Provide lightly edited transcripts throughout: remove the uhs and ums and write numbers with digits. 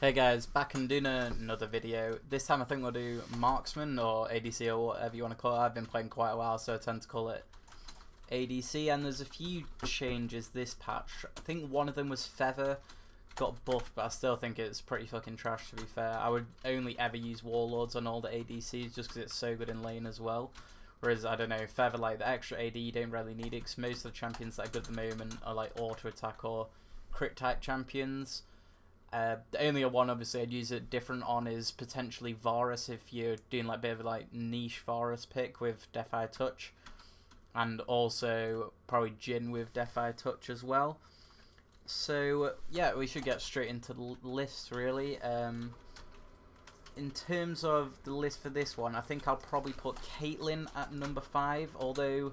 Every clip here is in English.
Hey guys, back and doing another video. This time I think we'll do Marksman or ADC or whatever you want to call it. I've been playing quite a while, so I tend to call it ADC, and there's a few changes this patch. I think one of them was Feather got buffed, but I still think it's pretty fucking trash, to be fair. I would only ever use Warlords on all the ADCs just because it's so good in lane as well. Whereas, I don't know, Feather, like the extra AD, you don't really need it because most of the champions that are good at the moment are like auto attack or crit type champions. The only one obviously I'd use it different on is potentially Varus if you're doing like a bit of a like niche Varus pick with Death-Eye Touch, and also probably Jhin with Death-Eye Touch as well. So yeah, we should get straight into the list really. In terms of the list for this one, I think I'll probably put Caitlyn at number 5, although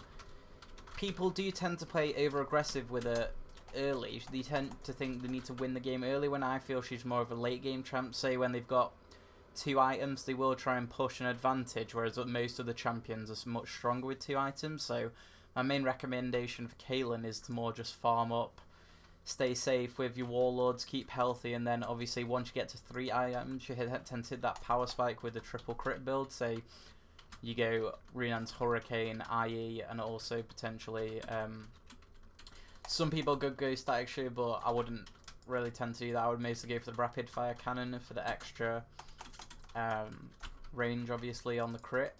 people do tend to play over aggressive with her early. They tend to think they need to win the game early, when I feel she's more of a late game champ. Say when they've got 2 items, they will try and push an advantage, whereas most of the champions are much stronger with 2 items. So my main recommendation for Caitlyn is to more just farm up, stay safe with your warlords, keep healthy, and then obviously once you get to 3 items, you tend to hit that power spike with the triple crit build. Say you go Renan's Hurricane, IE, and also potentially some people could go Static Shoe, but I wouldn't really tend to do that. I would mostly go for the Rapid Fire Cannon for the extra range, obviously, on the crit.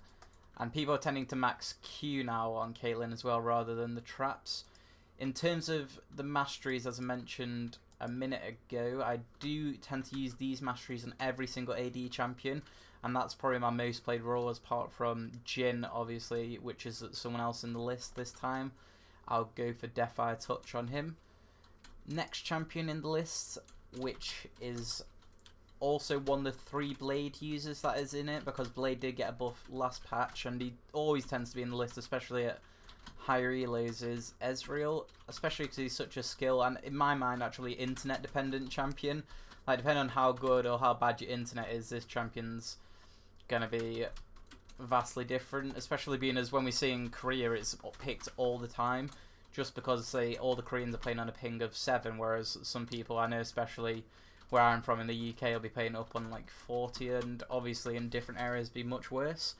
And people are tending to max Q now on Caitlyn as well, rather than the traps. In terms of the masteries, as I mentioned a minute ago, I do tend to use these masteries on every single AD champion, and that's probably my most played role, apart from Jhin, obviously, which is someone else in the list this time. I'll go for Death-Eye Touch on him. Next champion in the list, which is also one of the 3 Blade users that is in it, because Blade did get a buff last patch, and he always tends to be in the list, especially at higher elos, is Ezreal, especially because he's such a skill, and in my mind, actually internet-dependent champion. Like, depending on how good or how bad your internet is, this champion's gonna be vastly different, especially being as when we see in Korea it's picked all the time, just because say all the Koreans are playing on a ping of 7, whereas some people I know, especially where I'm from in the UK, will be playing up on like 40, and obviously in different areas be much worse.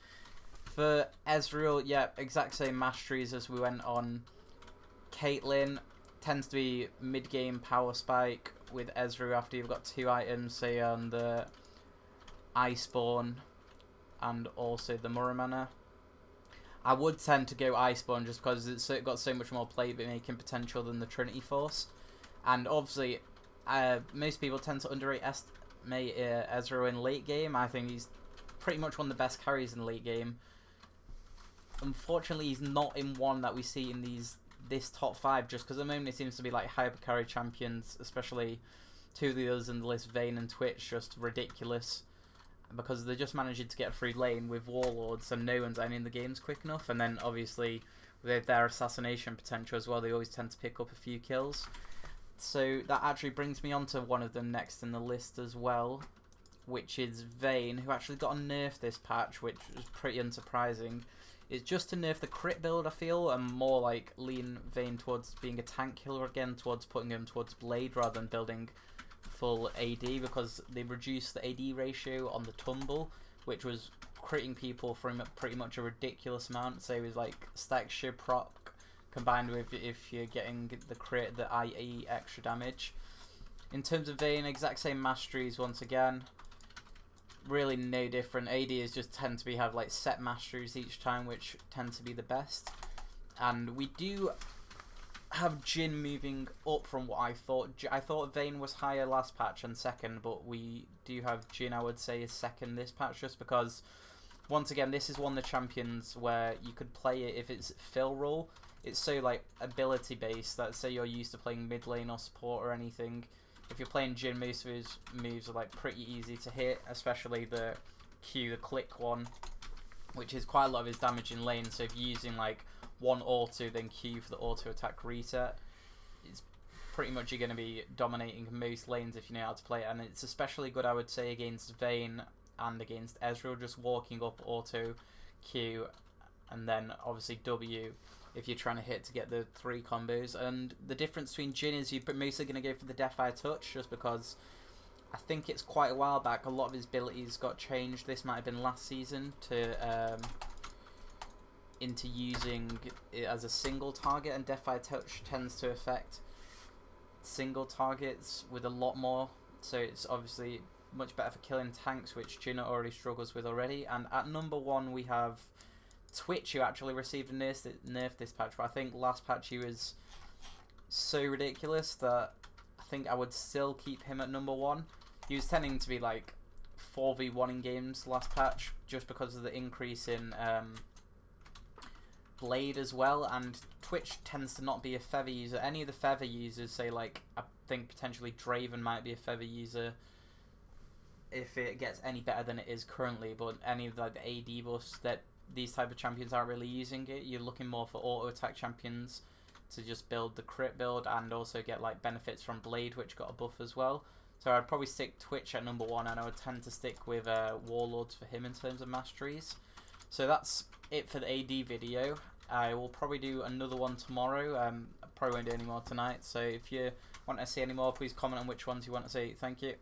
For Ezreal, yeah, exact same masteries as we went on Caitlyn. Tends to be mid-game power spike with Ezreal after you've got 2 items, say on the Iceborne and also the Muramana. I would tend to go Iceborne just because it's got so much more playmaking potential than the Trinity Force. And obviously, most people tend to underestimate Ezreal in late game. I think he's pretty much one of the best carries in late game. Unfortunately, he's not in one that we see in this top 5, just because at the moment it seems to be like hyper carry champions, especially 2 of the others in the list, Vayne and Twitch, just ridiculous, because they're just managing to get a free lane with warlords and no one's ending the games quick enough. And then obviously with their assassination potential as well, they always tend to pick up a few kills. So that actually brings me on to one of them next in the list as well, which is Vayne, who actually got a nerf this patch, which was pretty unsurprising. It's just to nerf the crit build, I feel, and more like lean Vayne towards being a tank killer again, towards putting him towards Blade rather than building full AD, because they reduced the AD ratio on the tumble, which was critting people from pretty much a ridiculous amount. So it was like stack ship proc combined with, if you're getting the crit, the IE extra damage. In terms of Vayne, exact same masteries once again. Really no different. AD is just tend to have like set masteries each time, which tend to be the best. And we do have Jhin moving up from what I thought. I thought Vayne was higher last patch and second, but we do have Jhin, I would say, is second this patch, just because once again this is one of the champions where you could play it if it's fill role. It's so like ability based that, say you're used to playing mid lane or support or anything, if you're playing Jhin, most of his moves are like pretty easy to hit, especially the Q, the click one, which is quite a lot of his damage in lane. So if you're using like one auto, then Q for the auto attack reset, it's pretty much you're going to be dominating most lanes if you know how to play it. And it's especially good, I would say, against Vayne and against Ezreal, just walking up auto, Q, and then obviously W if you're trying to hit to get the 3 combos. And the difference between Jhin is you're mostly going to go for the Death-Eye Touch, just because I think it's quite a while back. A lot of his abilities got changed. This might have been last season to into using it as a single target, and Deathfire Touch tends to affect single targets with a lot more. So it's obviously much better for killing tanks, which Jinna already struggles with already. And at number 1 we have Twitch, who actually received a nerf this patch, but I think last patch he was so ridiculous that I think I would still keep him at number 1. He was tending to be like 4v1 in games last patch, just because of the increase in Blade as well, and Twitch tends to not be a feather user. Any of the feather users, say like, I think potentially Draven might be a feather user if it gets any better than it is currently, but any of like the AD buffs, that these type of champions aren't really using it. You're looking more for auto attack champions to just build the crit build and also get like benefits from Blade, which got a buff as well. So I'd probably stick Twitch at number 1, and I would tend to stick with Warlords for him in terms of masteries. So that's it for the AD video. I will probably do another one tomorrow. I probably won't do any more tonight. So if you want to see any more, please comment on which ones you want to see. Thank you.